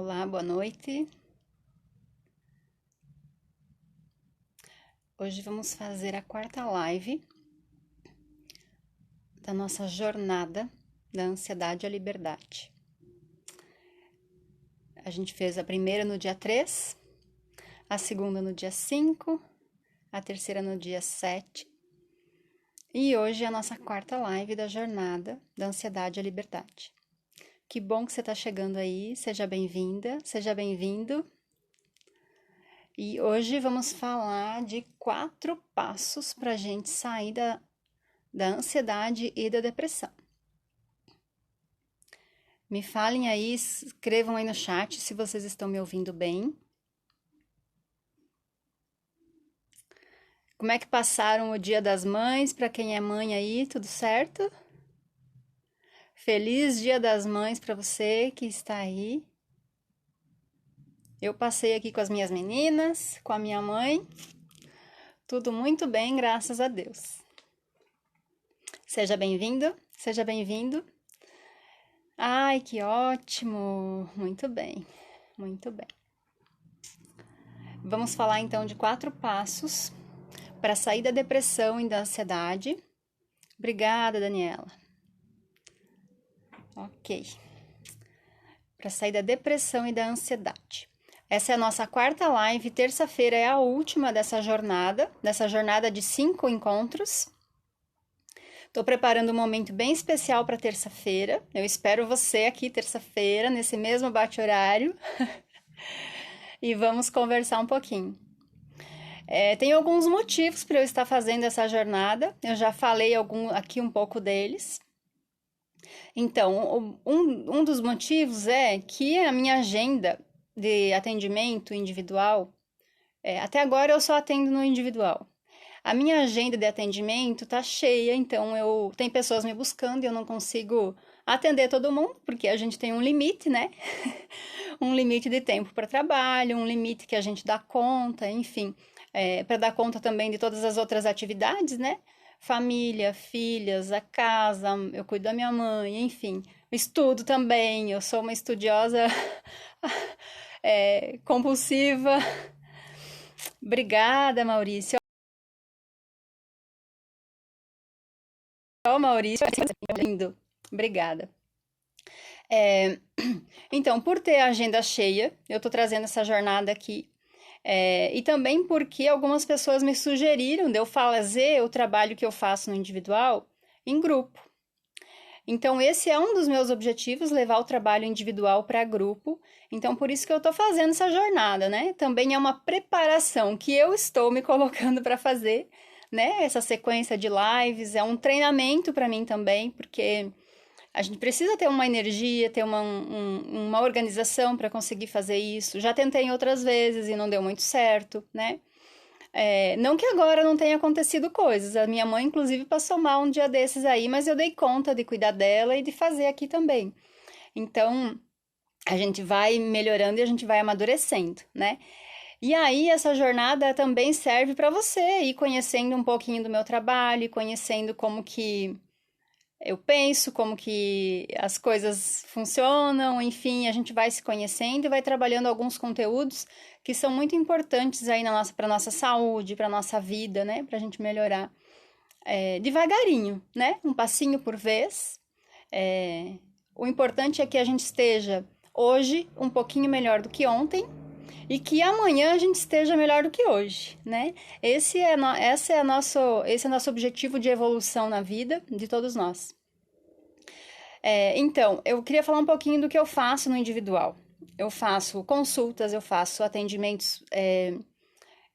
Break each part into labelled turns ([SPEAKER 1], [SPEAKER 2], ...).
[SPEAKER 1] Olá, boa noite. Hoje vamos fazer a quarta live da nossa jornada da ansiedade à liberdade. A gente fez a primeira no dia 3, a segunda no dia 5, a terceira no dia 7 e hoje é a nossa quarta live da jornada da ansiedade à liberdade. Que bom que você está chegando aí, seja bem-vinda, seja bem-vindo. E hoje vamos falar de 4 passos para a gente sair da ansiedade e da depressão. Me falem aí, escrevam aí no chat se vocês estão me ouvindo bem. Como é que passaram o Dia das Mães? Para quem é mãe aí, tudo certo? Feliz Dia das Mães para você que está aí. Eu passei aqui com as minhas meninas, com a minha mãe. Tudo muito bem, graças a Deus. Seja bem-vindo, seja bem-vindo. Ai, que ótimo! Muito bem, muito bem. Vamos falar então de 4 passos para sair da depressão e da ansiedade. Obrigada, Daniela. Ok. Para sair da depressão e da ansiedade. Essa é a nossa quarta live. Terça-feira é a última dessa jornada de 5 encontros. Estou preparando um momento bem especial para terça-feira. Eu espero você aqui terça-feira, nesse mesmo bate-horário. E vamos conversar um pouquinho. Tem alguns motivos para eu estar fazendo essa jornada. Eu já falei aqui um pouco deles. Então, um dos motivos é que a minha agenda de atendimento individual, até agora eu só atendo no individual. A minha agenda de atendimento tá cheia, então tem pessoas me buscando e eu não consigo atender todo mundo, porque a gente tem um limite, né? Um limite de tempo para trabalho, um limite que a gente dá conta, enfim, para dar conta também de todas as outras atividades, né? Família, filhas, a casa, eu cuido da minha mãe, enfim, estudo também, eu sou uma estudiosa compulsiva. Obrigada, Maurício. Ó, Maurício, lindo. Obrigada. Então, por ter a agenda cheia, eu tô trazendo essa jornada aqui. E também porque algumas pessoas me sugeriram de eu fazer o trabalho que eu faço no individual em grupo. Então, esse é um dos meus objetivos, levar o trabalho individual para grupo. Então, por isso que eu estou fazendo essa jornada, né? Também é uma preparação que eu estou me colocando para fazer, né? Essa sequência de lives é um treinamento para mim também, porque a gente precisa ter uma energia, ter uma organização para conseguir fazer isso. Já tentei outras vezes e não deu muito certo, né? Não que agora não tenha acontecido coisas. A minha mãe, inclusive, passou mal um dia desses aí, mas eu dei conta de cuidar dela e de fazer aqui também. Então, a gente vai melhorando e a gente vai amadurecendo, né? E aí, essa jornada também serve para você ir conhecendo um pouquinho do meu trabalho, conhecendo como que eu penso, como que as coisas funcionam, enfim, a gente vai se conhecendo e vai trabalhando alguns conteúdos que são muito importantes aí para nossa saúde, para nossa vida, né? Para a gente melhorar devagarinho, né? Um passinho por vez. O importante é que a gente esteja hoje um pouquinho melhor do que ontem e que amanhã a gente esteja melhor do que hoje, né? Esse é nosso objetivo de evolução na vida de todos nós. Então, eu queria falar um pouquinho do que eu faço no individual. Eu faço consultas, eu faço atendimentos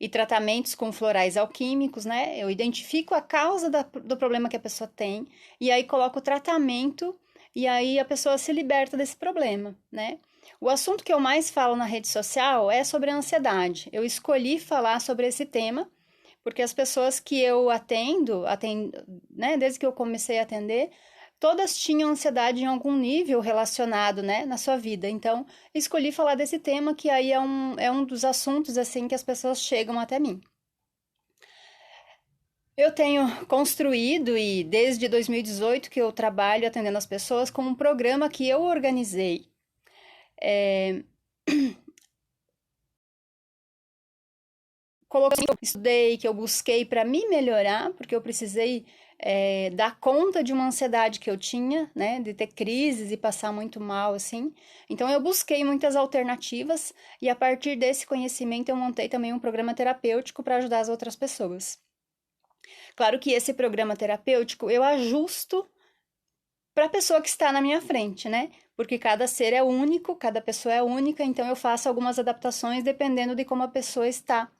[SPEAKER 1] e tratamentos com florais alquímicos, né? Eu identifico a causa do problema que a pessoa tem e aí coloco o tratamento e aí a pessoa se liberta desse problema, né? O assunto que eu mais falo na rede social é sobre a ansiedade. Eu escolhi falar sobre esse tema porque as pessoas que eu atendo, né, desde que eu comecei a atender, todas tinham ansiedade em algum nível relacionado, né, na sua vida. Então, escolhi falar desse tema, que aí é um dos assuntos, assim, que as pessoas chegam até mim. Eu tenho construído, e desde 2018 que eu trabalho atendendo as pessoas, com um programa que eu organizei. coloquei que eu estudei, que eu busquei para me melhorar, porque eu precisei dar conta de uma ansiedade que eu tinha, né, de ter crises e passar muito mal, assim. Então, eu busquei muitas alternativas e a partir desse conhecimento eu montei também um programa terapêutico para ajudar as outras pessoas. Claro que esse programa terapêutico eu ajusto para a pessoa que está na minha frente, né? Porque cada ser é único, cada pessoa é única, então eu faço algumas adaptações dependendo de como a pessoa está,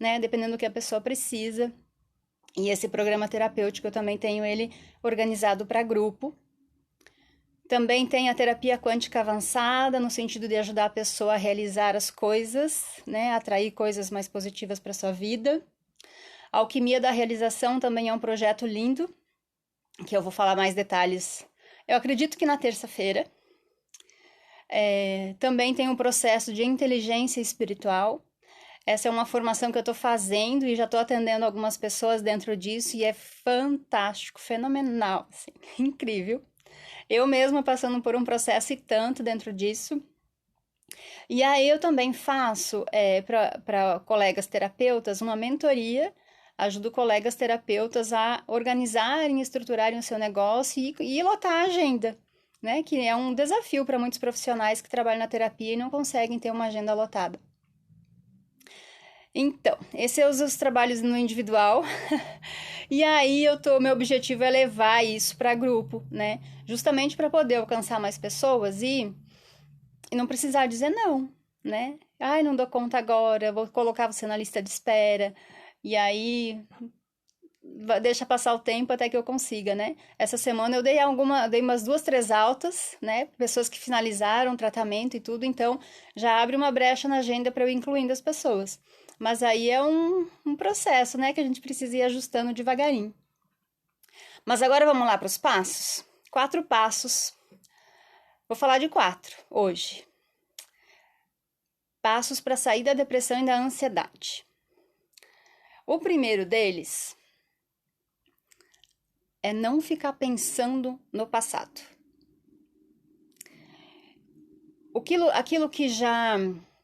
[SPEAKER 1] né? Dependendo do que a pessoa precisa. E esse programa terapêutico eu também tenho ele organizado para grupo. Também tem a terapia quântica avançada, no sentido de ajudar a pessoa a realizar as coisas, né? Atrair coisas mais positivas para sua vida. A Alquimia da Realização também é um projeto lindo, que eu vou falar mais detalhes. Eu acredito que na terça-feira. Também tem um processo de inteligência espiritual. Essa é uma formação que eu estou fazendo e já estou atendendo algumas pessoas dentro disso e é fantástico, fenomenal, assim, incrível. Eu mesma passando por um processo e tanto dentro disso. E aí eu também faço para colegas terapeutas uma mentoria, ajudo colegas terapeutas a organizarem, estruturarem o seu negócio e lotar a agenda, né? Que é um desafio para muitos profissionais que trabalham na terapia e não conseguem ter uma agenda lotada. Então, esses são os trabalhos no individual. E aí meu objetivo é levar isso para grupo, né? Justamente para poder alcançar mais pessoas e não precisar dizer não, né? Ai, não dou conta agora, vou colocar você na lista de espera. E aí deixa passar o tempo até que eu consiga, né? Essa semana eu dei umas 2, 3 altas, né? Pessoas que finalizaram o tratamento e tudo, então já abre uma brecha na agenda para eu ir incluindo as pessoas. Mas aí é um processo, né? Que a gente precisa ir ajustando devagarinho. Mas agora vamos lá para os passos? 4 passos. Vou falar de 4 hoje. Passos para sair da depressão e da ansiedade. O primeiro deles é não ficar pensando no passado. Aquilo que já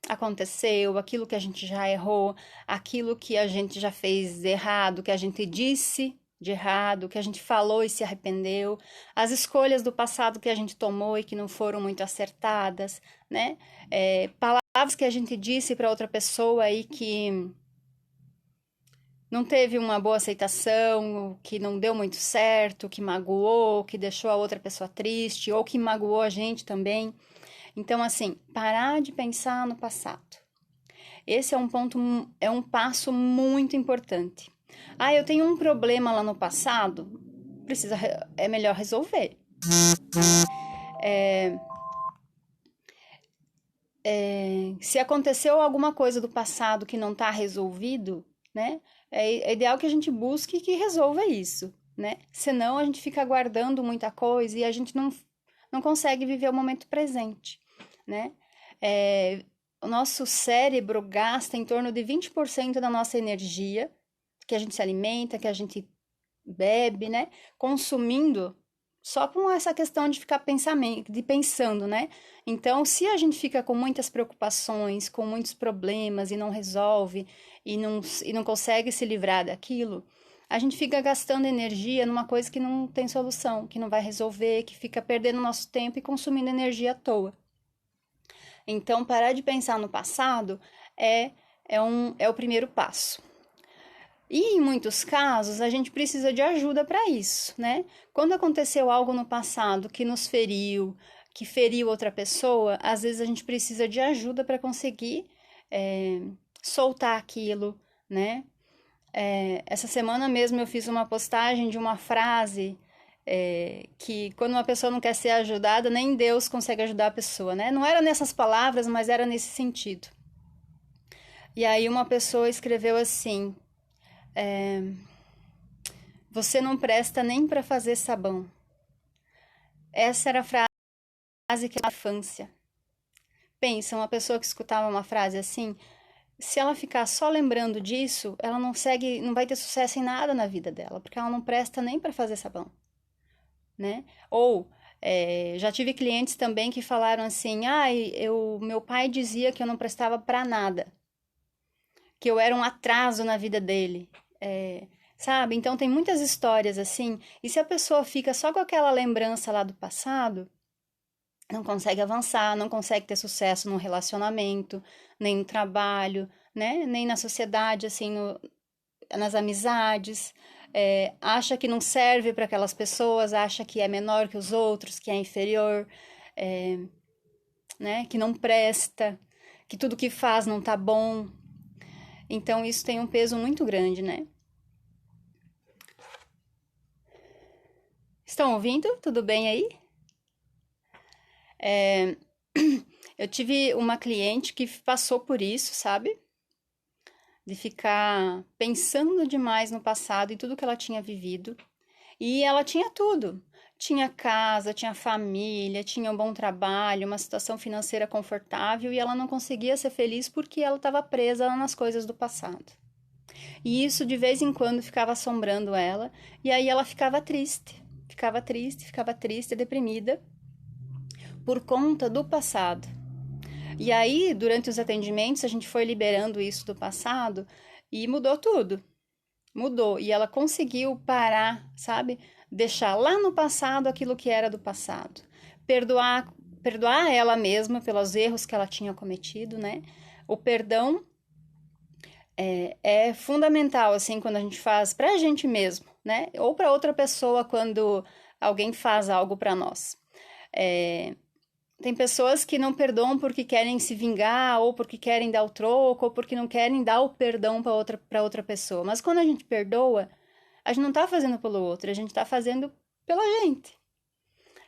[SPEAKER 1] aconteceu, aquilo que a gente já errou, aquilo que a gente já fez de errado, que a gente disse de errado, que a gente falou e se arrependeu, as escolhas do passado que a gente tomou e que não foram muito acertadas, né? Palavras que a gente disse para outra pessoa e que não teve uma boa aceitação, que não deu muito certo, que magoou, que deixou a outra pessoa triste, ou que magoou a gente também. Então, assim, parar de pensar no passado. Esse é um passo muito importante. Ah, eu tenho um problema lá no passado, é melhor resolver. Se aconteceu alguma coisa do passado que não está resolvido, né? É ideal que a gente busque que resolva isso, né? Senão a gente fica guardando muita coisa e a gente não consegue viver o momento presente, né? O nosso cérebro gasta em torno de 20% da nossa energia, que a gente se alimenta, que a gente bebe, né? Consumindo só com essa questão de ficar pensando, né? Então, se a gente fica com muitas preocupações, com muitos problemas e não resolve e não consegue se livrar daquilo, a gente fica gastando energia numa coisa que não tem solução, que não vai resolver, que fica perdendo nosso tempo e consumindo energia à toa. Então, parar de pensar no passado é o primeiro passo. E em muitos casos a gente precisa de ajuda para isso, né? Quando aconteceu algo no passado que nos feriu, que feriu outra pessoa, às vezes a gente precisa de ajuda para conseguir soltar aquilo, né? Essa semana mesmo eu fiz uma postagem de uma frase que quando uma pessoa não quer ser ajudada, nem Deus consegue ajudar a pessoa, né? Não era nessas palavras, mas era nesse sentido. E aí uma pessoa escreveu assim: você não presta nem para fazer sabão. Essa era a frase que na infância. Pensa, uma pessoa que escutava uma frase assim, se ela ficar só lembrando disso, ela não vai ter sucesso em nada na vida dela, porque ela não presta nem para fazer sabão, né? Ou Já tive clientes também que falaram assim: meu pai dizia que eu não prestava para nada, que eu era um atraso na vida dele. Sabe? Então tem muitas histórias assim, e se a pessoa fica só com aquela lembrança lá do passado, não consegue avançar, não consegue ter sucesso no relacionamento, nem no trabalho, né? Nem na sociedade, assim, nas amizades. Acha que não serve para aquelas pessoas, acha que é menor que os outros, que é inferior, é, né? Que não presta, que tudo que faz não tá bom. Então isso tem um peso muito grande, né? Estão ouvindo? Tudo bem aí? Eu tive uma cliente que passou por isso, sabe? De ficar pensando demais no passado e tudo que ela tinha vivido. E ela tinha tudo. Tinha casa, tinha família, tinha um bom trabalho, uma situação financeira confortável e ela não conseguia ser feliz porque ela estava presa nas coisas do passado. E isso de vez em quando ficava assombrando ela, e aí ela ficava triste, deprimida por conta do passado. E aí, durante os atendimentos, a gente foi liberando isso do passado e mudou tudo. Mudou. E ela conseguiu parar, sabe? Deixar lá no passado aquilo que era do passado. Perdoar ela mesma pelos erros que ela tinha cometido, né? O perdão é fundamental, assim, quando a gente faz pra gente mesmo, né? Ou pra outra pessoa quando alguém faz algo pra nós. É, Tem pessoas que não perdoam porque querem se vingar, ou porque querem dar o troco, ou porque não querem dar o perdão para outra pessoa. Mas quando a gente perdoa, a gente não tá fazendo pelo outro, a gente tá fazendo pela gente.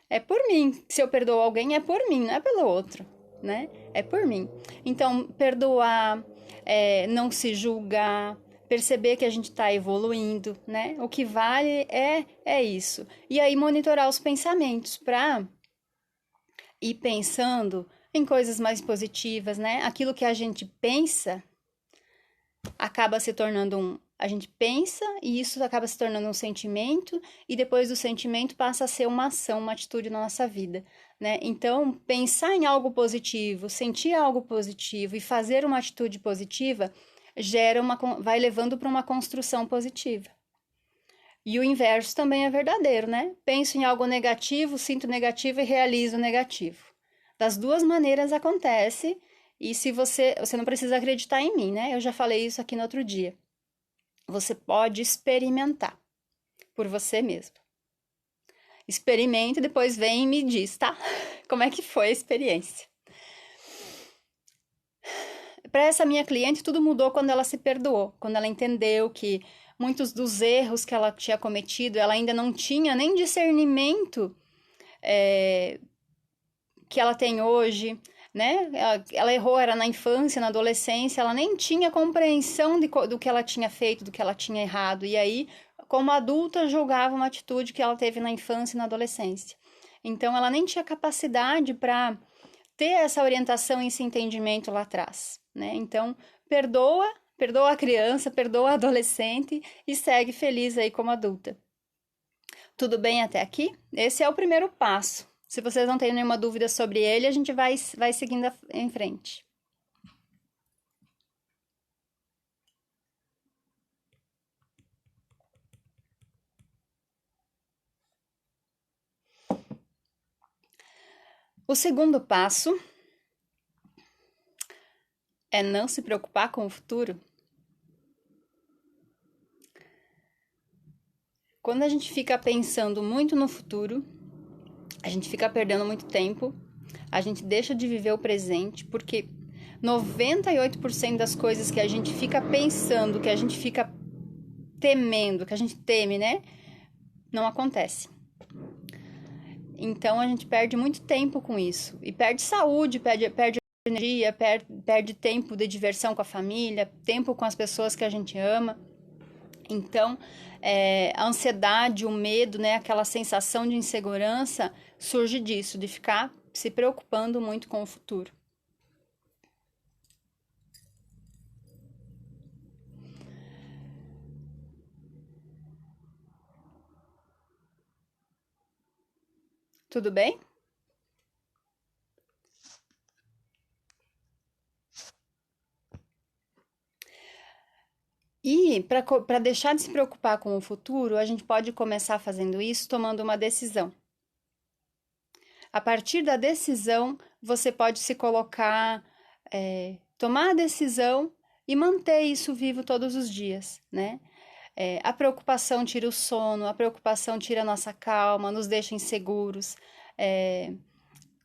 [SPEAKER 1] É por mim. Se eu perdoo alguém, é por mim, não é pelo outro, né? É por mim. Então, perdoar, não se julgar, perceber que a gente está evoluindo, né? O que vale é isso. E aí monitorar os pensamentos para ir pensando em coisas mais positivas, né? Aquilo que a gente pensa acaba se tornando a gente pensa e isso acaba se tornando um sentimento e depois do sentimento passa a ser uma ação, uma atitude na nossa vida, né? Então, pensar em algo positivo, sentir algo positivo e fazer uma atitude positiva vai levando para uma construção positiva. E o inverso também é verdadeiro, né? Penso em algo negativo, sinto negativo e realizo negativo. Das duas maneiras acontece, e se você não precisa acreditar em mim, né? Eu já falei isso aqui no outro dia. Você pode experimentar por você mesmo. Experimente e depois vem e me diz, tá? Como é que foi a experiência? Para essa minha cliente, tudo mudou quando ela se perdoou, quando ela entendeu que muitos dos erros que ela tinha cometido, ela ainda não tinha nem discernimento que ela tem hoje, né? Ela errou, era na infância, na adolescência, ela nem tinha compreensão do que ela tinha feito, do que ela tinha errado. E aí, como adulta, julgava uma atitude que ela teve na infância e na adolescência. Então, ela nem tinha capacidade para ter essa orientação e esse entendimento lá atrás, né? Então, perdoa a criança, perdoa a adolescente e segue feliz aí como adulta. Tudo bem até aqui? Esse é o primeiro passo. Se vocês não têm nenhuma dúvida sobre ele, a gente vai seguindo em frente. O segundo passo é não se preocupar com o futuro. Quando a gente fica pensando muito no futuro, a gente fica perdendo muito tempo, a gente deixa de viver o presente, porque 98% das coisas que a gente fica pensando, que a gente fica temendo, que a gente teme, né? Não acontece. Então a gente perde muito tempo com isso. E perde saúde, perde energia, perde tempo de diversão com a família, tempo com as pessoas que a gente ama. Então, a ansiedade, o medo, né, aquela sensação de insegurança surge disso, de ficar se preocupando muito com o futuro. Tudo bem? E para deixar de se preocupar com o futuro, a gente pode começar fazendo isso tomando uma decisão. A partir da decisão, você pode se colocar, tomar a decisão e manter isso vivo todos os dias, né? A preocupação tira o sono, a preocupação tira a nossa calma, nos deixa inseguros.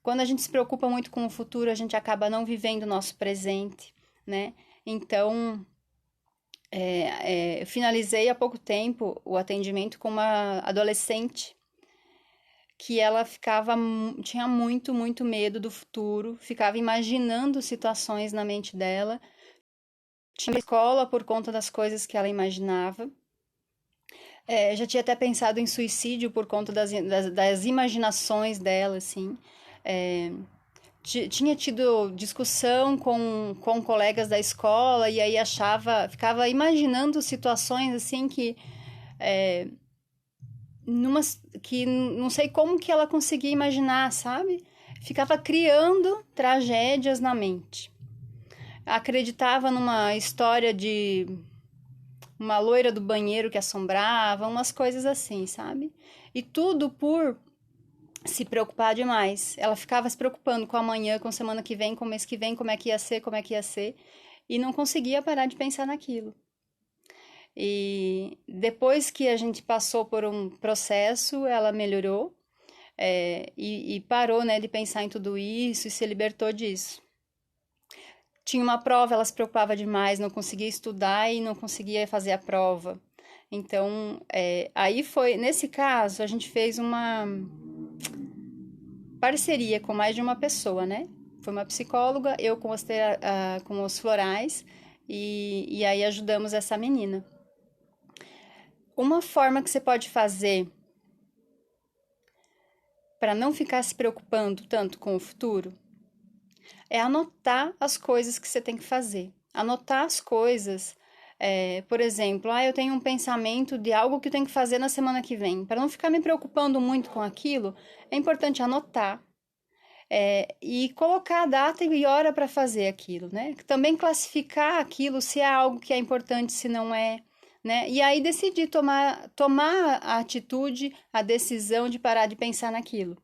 [SPEAKER 1] Quando a gente se preocupa muito com o futuro, a gente acaba não vivendo o nosso presente, né? Então, eu finalizei há pouco tempo o atendimento com uma adolescente que ela tinha muito, muito medo do futuro, ficava imaginando situações na mente dela, tinha escola por conta das coisas que ela imaginava. Já tinha até pensado em suicídio por conta das imaginações dela, assim. Tinha tido discussão com colegas da escola e aí ficava imaginando situações assim que não sei como que ela conseguia imaginar, sabe? Ficava criando tragédias na mente. Acreditava numa história de uma loira do banheiro que assombrava, umas coisas assim, sabe? E tudo por se preocupar demais. Ela ficava se preocupando com amanhã, com semana que vem, com mês que vem, como é que ia ser, e não conseguia parar de pensar naquilo. E depois que a gente passou por um processo, ela melhorou, e parou, né, de pensar em tudo isso e se libertou disso. Tinha uma prova, ela se preocupava demais, não conseguia estudar e não conseguia fazer a prova. Então, aí foi, nesse caso, a gente fez uma parceria com mais de uma pessoa, né? Foi uma psicóloga, eu com os florais, e aí ajudamos essa menina. Uma forma que você pode fazer para não ficar se preocupando tanto com o futuro é anotar as coisas que você tem que fazer. Anotar as coisas, por exemplo, eu tenho um pensamento de algo que eu tenho que fazer na semana que vem. Para não ficar me preocupando muito com aquilo, é importante anotar. E colocar a data e hora para fazer aquilo, né? Também classificar aquilo, se é algo que é importante, se não é, né? E aí decidir tomar a atitude, a decisão de parar de pensar naquilo.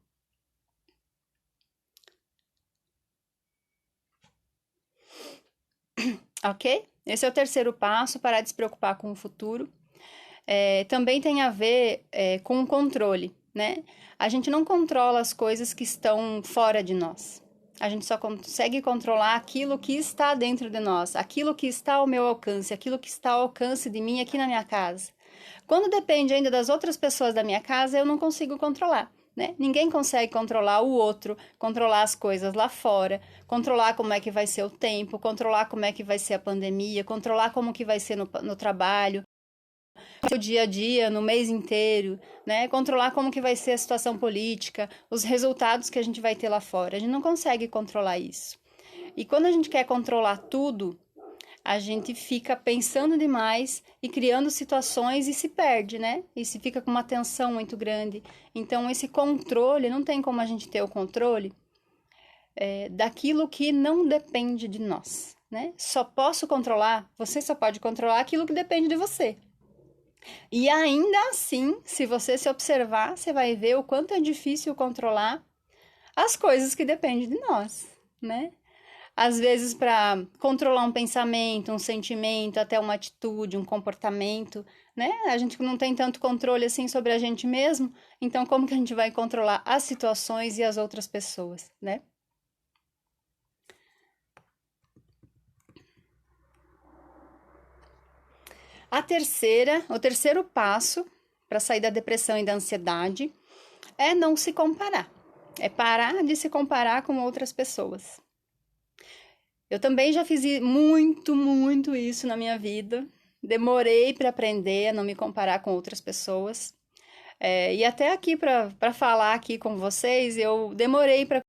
[SPEAKER 1] Ok? Esse é o terceiro passo, parar de se preocupar com o futuro. Também tem a ver com o controle, né? A gente não controla as coisas que estão fora de nós. A gente só consegue controlar aquilo que está dentro de nós, aquilo que está ao meu alcance, aquilo que está ao alcance de mim aqui na minha casa. Quando depende ainda das outras pessoas da minha casa, eu não consigo controlar. Né? Ninguém consegue controlar o outro, controlar as coisas lá fora, controlar como é que vai ser o tempo, controlar como é que vai ser a pandemia, controlar como que vai ser no trabalho, no dia a dia, no mês inteiro, né? Controlar como que vai ser a situação política, os resultados que a gente vai ter lá fora. A gente não consegue controlar isso. E quando a gente quer controlar tudo, a gente fica pensando demais e criando situações e se perde, né? E se fica com uma tensão muito grande. Então, esse controle, não tem como a gente ter o controle daquilo que não depende de nós, né? Você só pode controlar aquilo que depende de você. E ainda assim, se você se observar, você vai ver o quanto é difícil controlar as coisas que dependem de nós, né? Às vezes, para controlar um pensamento, um sentimento, até uma atitude, um comportamento, né? A gente não tem tanto controle assim sobre a gente mesmo, então como que a gente vai controlar as situações e as outras pessoas, né? O terceiro passo para sair da depressão e da ansiedade é não se comparar. É parar de se comparar com outras pessoas. Eu também já fiz muito, muito isso na minha vida. Demorei para aprender a não me comparar com outras pessoas. E até aqui para falar aqui com vocês, eu demorei para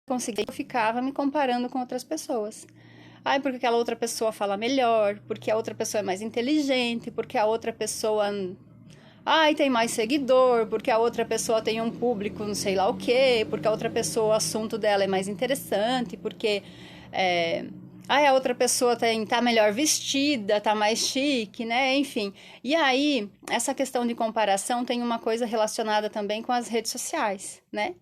[SPEAKER 1] conseguir. Eu ficava me comparando com outras pessoas. Ai, porque aquela outra pessoa fala melhor, porque a outra pessoa é mais inteligente, porque a outra pessoa Ai, tem mais seguidor, porque a outra pessoa tem um público não sei lá o quê, porque a outra pessoa, o assunto dela é mais interessante, porque é, ai, a outra pessoa tá melhor vestida, tá mais chique, né? Enfim. E aí, essa questão de comparação tem uma coisa relacionada também com as redes sociais, né?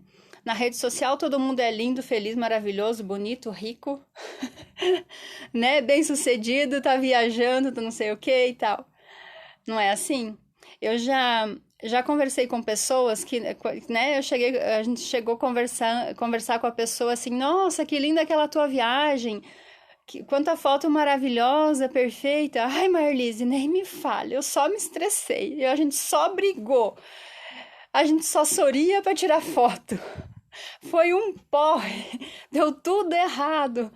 [SPEAKER 1] Na rede social todo mundo é lindo, feliz, maravilhoso, bonito, rico, né? Bem-sucedido, tá viajando, tá não sei o que e tal. Não é assim? Eu já conversei com pessoas que, né, a gente chegou a conversar com a pessoa assim, nossa, que linda aquela tua viagem, quanta foto maravilhosa, perfeita. Ai, Marlise, nem me fale, eu só me estressei, a gente só brigou, a gente só sorria para tirar foto. Foi um porre, deu tudo errado,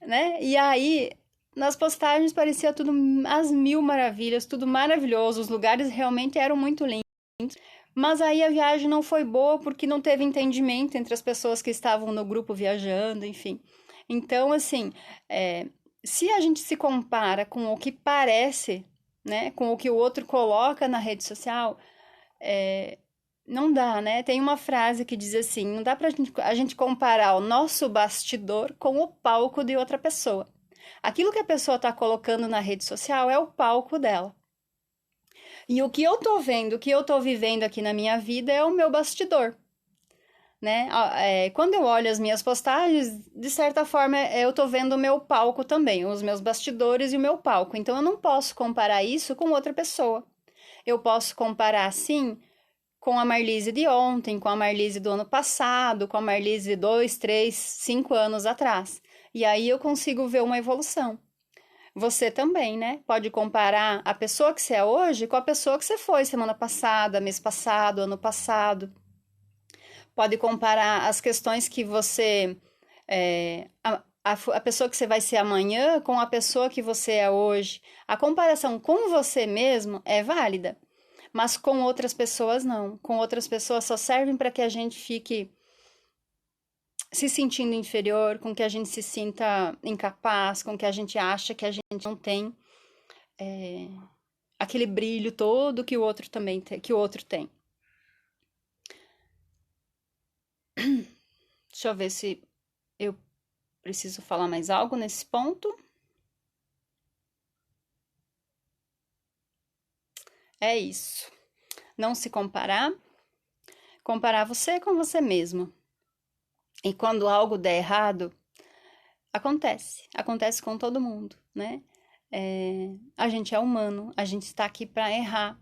[SPEAKER 1] né? E aí, nas postagens parecia tudo às mil maravilhas, tudo maravilhoso, os lugares realmente eram muito lindos. Mas aí a viagem não foi boa porque não teve entendimento entre as pessoas que estavam no grupo viajando, enfim. Então, assim, se a gente se compara com o que parece, né, com o que o outro coloca na rede social, não dá, né? Tem uma frase que diz assim: não dá pra a gente comparar o nosso bastidor com o palco de outra pessoa. Aquilo que a pessoa está colocando na rede social é o palco dela. E o que eu tô vendo, o que eu tô vivendo aqui na minha vida é o meu bastidor, né? Quando eu olho as minhas postagens, de certa forma eu tô vendo o meu palco também, os meus bastidores e o meu palco. Então eu não posso comparar isso com outra pessoa. Eu posso comparar, sim, com a Marlise de ontem, com a Marlise do ano passado, com a Marlise de 2, 3, 5 anos atrás. E aí eu consigo ver uma evolução. Você também, né? Pode comparar a pessoa que você é hoje com a pessoa que você foi semana passada, mês passado, ano passado. Pode comparar as questões que você. A pessoa que você vai ser amanhã com a pessoa que você é hoje. A comparação com você mesmo é válida, mas com outras pessoas não. Com outras pessoas só servem para que a gente fique se sentindo inferior, com que a gente se sinta incapaz, com que a gente acha que a gente não tem aquele brilho todo que o outro também tem, que o outro tem. Deixa eu ver se eu preciso falar mais algo nesse ponto. É isso. Não se comparar, comparar você com você mesmo. E quando algo der errado, acontece com todo mundo, né? A gente é humano, a gente está aqui para errar.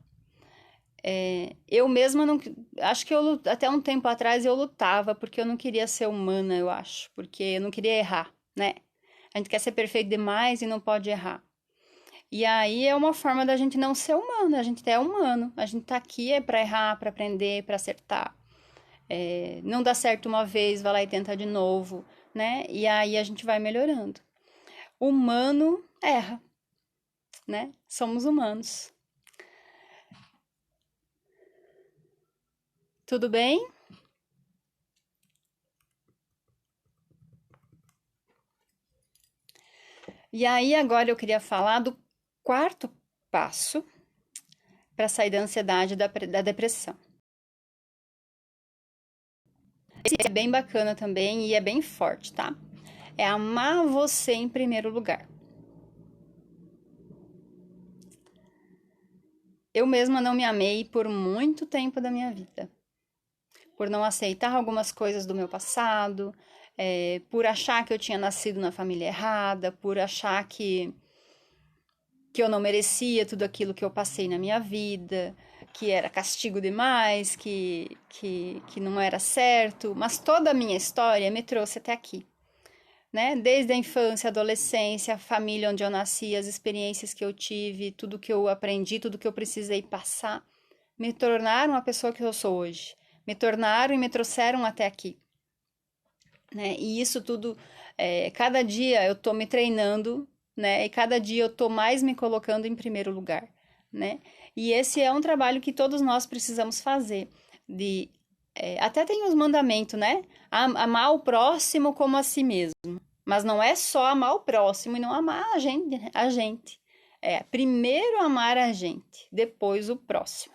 [SPEAKER 1] Eu mesma não. Acho que até um tempo atrás eu lutava porque eu não queria ser humana, eu acho. Porque eu não queria errar, né? A gente quer ser perfeito demais e não pode errar. E aí é uma forma da gente não ser humano, a gente é humano. A gente tá aqui para errar, para aprender, para acertar. Não dá certo uma vez, vai lá e tenta de novo, né? E aí a gente vai melhorando. Humano erra, né? Somos humanos. Tudo bem? E aí agora eu queria falar do quarto passo para sair da ansiedade e da depressão. Esse é bem bacana também e é bem forte, tá? É amar você em primeiro lugar. Eu mesma não me amei por muito tempo da minha vida. Por não aceitar algumas coisas do meu passado, por achar que eu tinha nascido na família errada, por achar que eu não merecia tudo aquilo que eu passei na minha vida, que era castigo demais, que não era certo. Mas toda a minha história me trouxe até aqui. Né? Desde a infância, adolescência, a família onde eu nasci, as experiências que eu tive, tudo que eu aprendi, tudo que eu precisei passar, me tornaram a pessoa que eu sou hoje. Me tornaram e me trouxeram até aqui. Né? E isso tudo, cada dia eu tô me treinando, né? E cada dia eu tô mais me colocando em primeiro lugar, né? E esse é um trabalho que todos nós precisamos fazer, até tem os mandamentos, né? Amar o próximo como a si mesmo. Mas não é só amar o próximo e não amar a gente, né? A gente. Primeiro amar a gente, depois o próximo.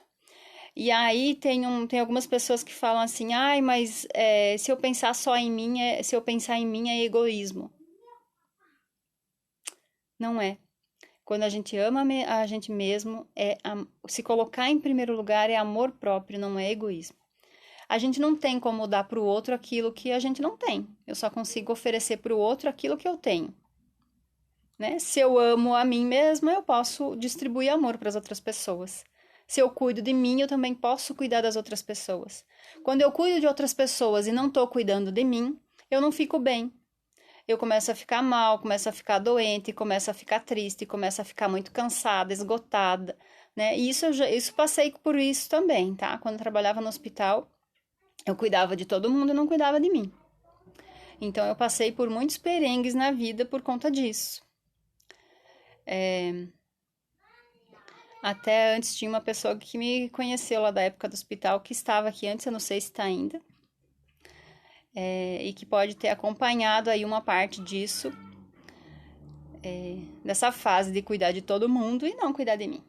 [SPEAKER 1] E aí tem algumas pessoas que falam assim, ai, mas se eu pensar só em mim, se eu pensar em mim é egoísmo. Não é. Quando a gente ama a gente mesmo, se colocar em primeiro lugar é amor próprio, não é egoísmo. A gente não tem como dar para o outro aquilo que a gente não tem. Eu só consigo oferecer para o outro aquilo que eu tenho. Né? Se eu amo a mim mesma, eu posso distribuir amor para as outras pessoas. Se eu cuido de mim, eu também posso cuidar das outras pessoas. Quando eu cuido de outras pessoas e não estou cuidando de mim, eu não fico bem. Eu começo a ficar mal, começo a ficar doente, começo a ficar triste, começo a ficar muito cansada, esgotada, né? E isso passei por isso também, tá? Quando eu trabalhava no hospital, eu cuidava de todo mundo e não cuidava de mim. Então eu passei por muitos perengues na vida por conta disso. Até antes tinha uma pessoa que me conheceu lá da época do hospital, que estava aqui antes, eu não sei se está ainda, e que pode ter acompanhado aí uma parte disso, dessa fase de cuidar de todo mundo e não cuidar de mim.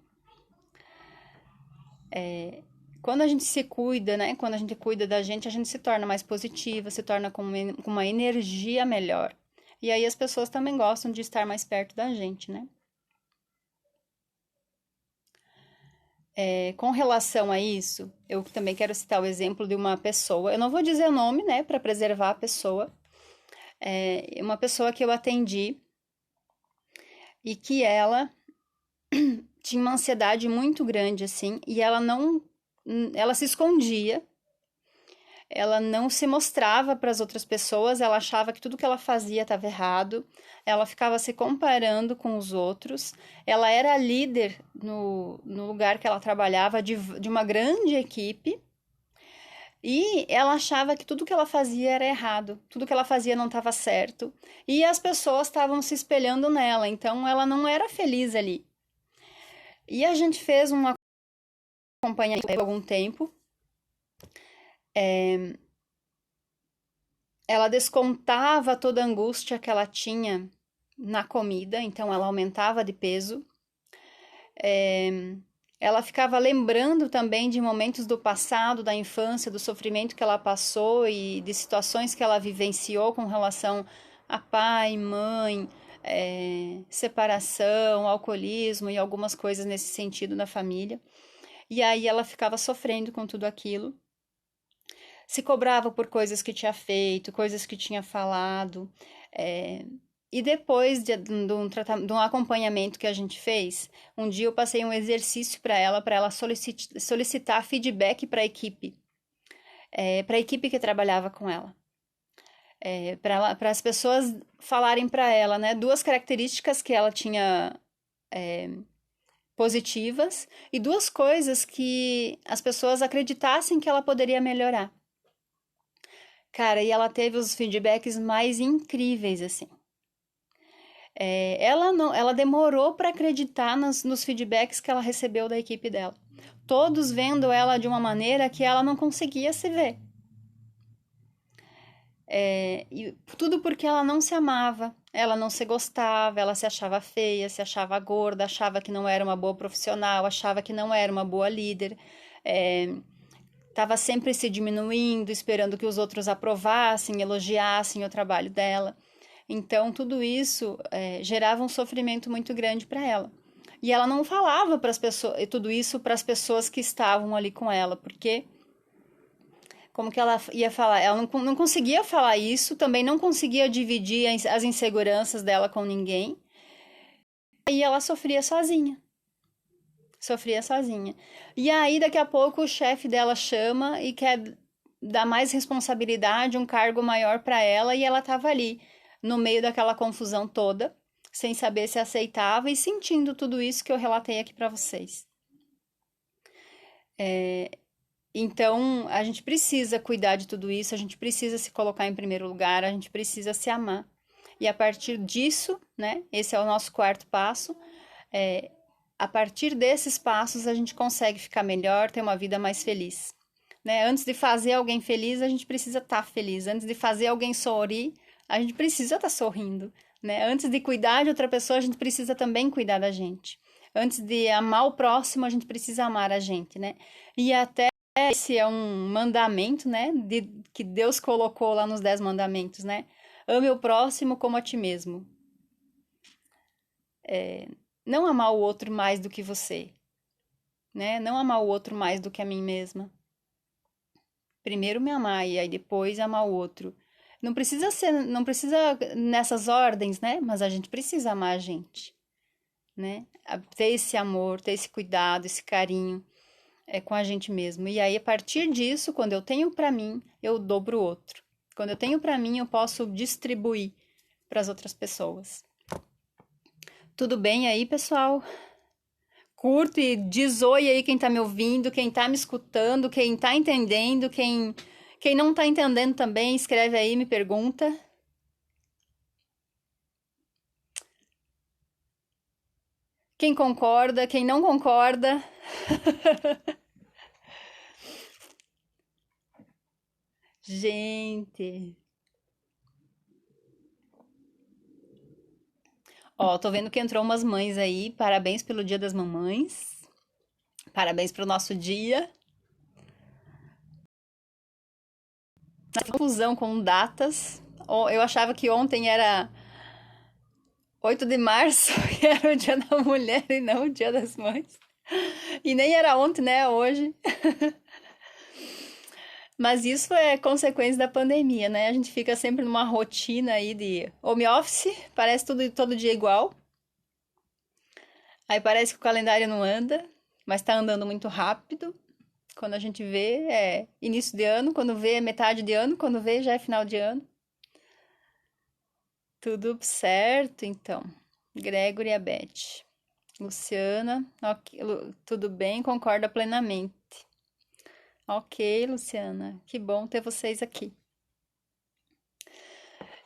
[SPEAKER 1] Quando a gente se cuida, né? Quando a gente cuida da gente, a gente se torna mais positiva, se torna com uma energia melhor. E aí as pessoas também gostam de estar mais perto da gente, né? Com relação a isso, eu também quero citar o exemplo de uma pessoa, eu não vou dizer o nome, né, para preservar a pessoa, uma pessoa que eu atendi e que ela tinha uma ansiedade muito grande, assim, e ela se escondia, ela não se mostrava para as outras pessoas, ela achava que tudo que ela fazia estava errado, ela ficava se comparando com os outros, ela era líder no lugar que ela trabalhava de uma grande equipe, e ela achava que tudo que ela fazia era errado, tudo que ela fazia não estava certo, e as pessoas estavam se espelhando nela, então ela não era feliz ali. E a gente fez um acompanhamento por algum tempo, ela descontava toda a angústia que ela tinha na comida, então ela aumentava de peso. Ela ficava lembrando também de momentos do passado, da infância, do sofrimento que ela passou e de situações que ela vivenciou com relação a pai, mãe, separação, alcoolismo e algumas coisas nesse sentido na família. E aí ela ficava sofrendo com tudo aquilo. Se cobrava por coisas que tinha feito, coisas que tinha falado. E depois de um acompanhamento que a gente fez, um dia eu passei um exercício para ela solicitar feedback para a equipe que trabalhava com ela. Para as pessoas falarem para ela, né, duas características que ela tinha positivas e duas coisas que as pessoas acreditassem que ela poderia melhorar. Cara, e ela teve os feedbacks mais incríveis, assim. Ela demorou para acreditar nos feedbacks que ela recebeu da equipe dela. Todos vendo ela de uma maneira que ela não conseguia se ver. E tudo porque ela não se amava, ela não se gostava, ela se achava feia, se achava gorda, achava que não era uma boa profissional, achava que não era uma boa líder. Estava sempre se diminuindo, esperando que os outros aprovassem, elogiassem o trabalho dela. Então, tudo isso gerava um sofrimento muito grande para ela. E ela não falava para as pessoas, tudo isso para as pessoas que estavam ali com ela, porque como que ela ia falar? Ela não conseguia falar isso, também não conseguia dividir as inseguranças dela com ninguém. E ela sofria sozinha. E aí, daqui a pouco, o chefe dela chama e quer dar mais responsabilidade, um cargo maior para ela, e ela estava ali, no meio daquela confusão toda, sem saber se aceitava e sentindo tudo isso que eu relatei aqui para vocês. Então, a gente precisa cuidar de tudo isso, a gente precisa se colocar em primeiro lugar, a gente precisa se amar. E a partir disso, né, esse é o nosso quarto passo, a partir desses passos a gente consegue ficar melhor, ter uma vida mais feliz. Né? Antes de fazer alguém feliz, a gente precisa estar feliz. Antes de fazer alguém sorrir, a gente precisa estar sorrindo. Né? Antes de cuidar de outra pessoa, a gente precisa também cuidar da gente. Antes de amar o próximo, a gente precisa amar a gente, né? E até esse é um mandamento, né? Que Deus colocou lá nos 10 mandamentos, né? Ame o próximo como a ti mesmo. Não amar o outro mais do que você, né? Não amar o outro mais do que a mim mesma. Primeiro me amar e aí depois amar o outro. Não precisa nessas ordens, né? Mas a gente precisa amar a gente, né? Ter esse amor, ter esse cuidado, esse carinho com a gente mesmo. E aí a partir disso, quando eu tenho para mim, eu dou pro outro. Quando eu tenho para mim, eu posso distribuir para as outras pessoas. Tudo bem aí, pessoal? Curto e diz oi aí quem tá me ouvindo, quem tá me escutando, quem tá entendendo, quem não tá entendendo também, escreve aí, me pergunta. Quem concorda, quem não concorda. Gente. Ó, tô vendo que entrou umas mães aí. Parabéns pelo Dia das Mamães. Parabéns pro nosso dia. Confusão com datas. Eu achava que ontem era 8 de março, que era o Dia da Mulher e não o Dia das Mães. E nem era ontem, né? Hoje. Mas isso é consequência da pandemia, né? A gente fica sempre numa rotina aí de home office, parece tudo todo dia igual. Aí parece que o calendário não anda, mas tá andando muito rápido. Quando a gente vê é início de ano, quando vê é metade de ano, quando vê já é final de ano. Tudo certo, então. Gregory e a Beth. Luciana, ok, tudo bem, concorda plenamente. Ok, Luciana, que bom ter vocês aqui.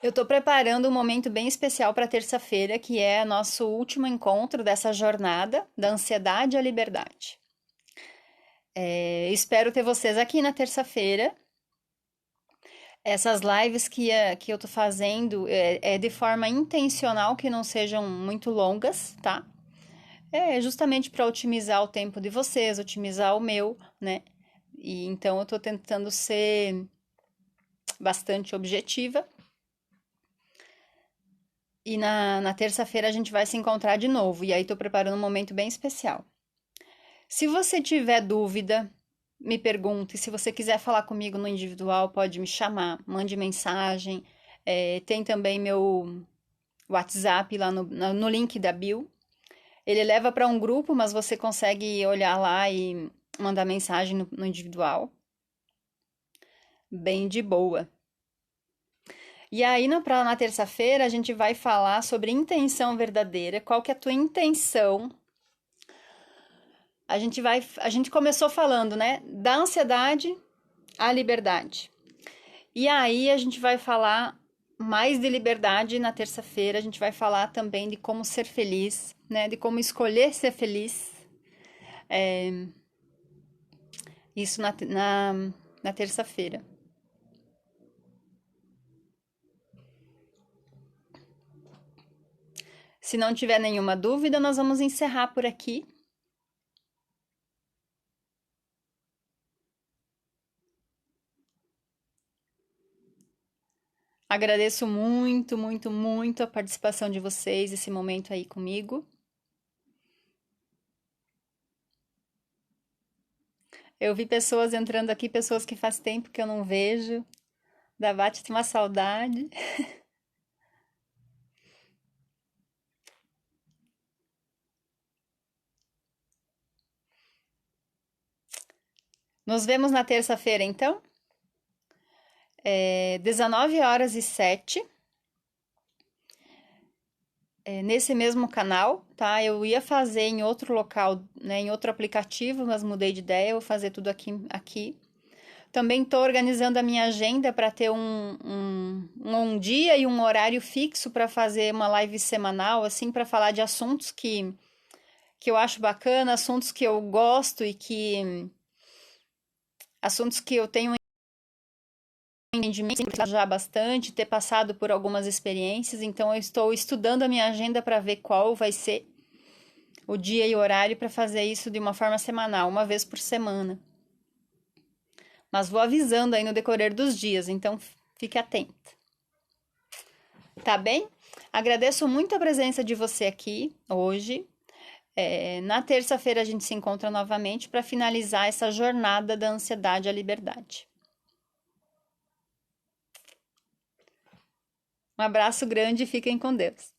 [SPEAKER 1] Eu estou preparando um momento bem especial para terça-feira, que é nosso último encontro dessa jornada da ansiedade à liberdade. Espero ter vocês aqui na terça-feira. Essas lives que eu tô fazendo é de forma intencional, que não sejam muito longas, tá? É justamente para otimizar o tempo de vocês, otimizar o meu, né? E então eu tô tentando ser bastante objetiva. E na terça-feira a gente vai se encontrar de novo. E aí tô preparando um momento bem especial. Se você tiver dúvida, me pergunte. Se você quiser falar comigo no individual, pode me chamar, mande mensagem. Tem também meu WhatsApp lá no link da bio. Ele leva para um grupo, mas você consegue olhar lá e mandar mensagem no individual. Bem de boa. E aí, na terça-feira, a gente vai falar sobre intenção verdadeira. Qual que é a tua intenção? A gente começou falando, né, da ansiedade à liberdade. E aí a gente vai falar mais de liberdade na terça-feira. A gente vai falar também de como ser feliz, né, de como escolher ser feliz. Isso na terça-feira. Se não tiver nenhuma dúvida, nós vamos encerrar por aqui. Agradeço muito, muito, muito a participação de vocês, esse momento aí comigo. Eu vi pessoas entrando aqui, pessoas que faz tempo que eu não vejo. Da bate uma saudade. Nos vemos na terça-feira, então. 19h07. Nesse mesmo canal, tá? Eu ia fazer em outro local, né, em outro aplicativo, mas mudei de ideia, eu vou fazer tudo aqui. Também estou organizando a minha agenda para ter um dia e um horário fixo para fazer uma live semanal, assim, para falar de assuntos que eu acho bacana, assuntos que eu gosto e assuntos que eu tenho entendimento já bastante, ter passado por algumas experiências, então eu estou estudando a minha agenda para ver qual vai ser o dia e o horário para fazer isso de uma forma semanal, uma vez por semana. Mas vou avisando aí no decorrer dos dias, então fique atenta. Tá bem? Agradeço muito a presença de você aqui hoje. Na terça-feira a gente se encontra novamente para finalizar essa jornada da ansiedade à liberdade. Um abraço grande e fiquem com Deus.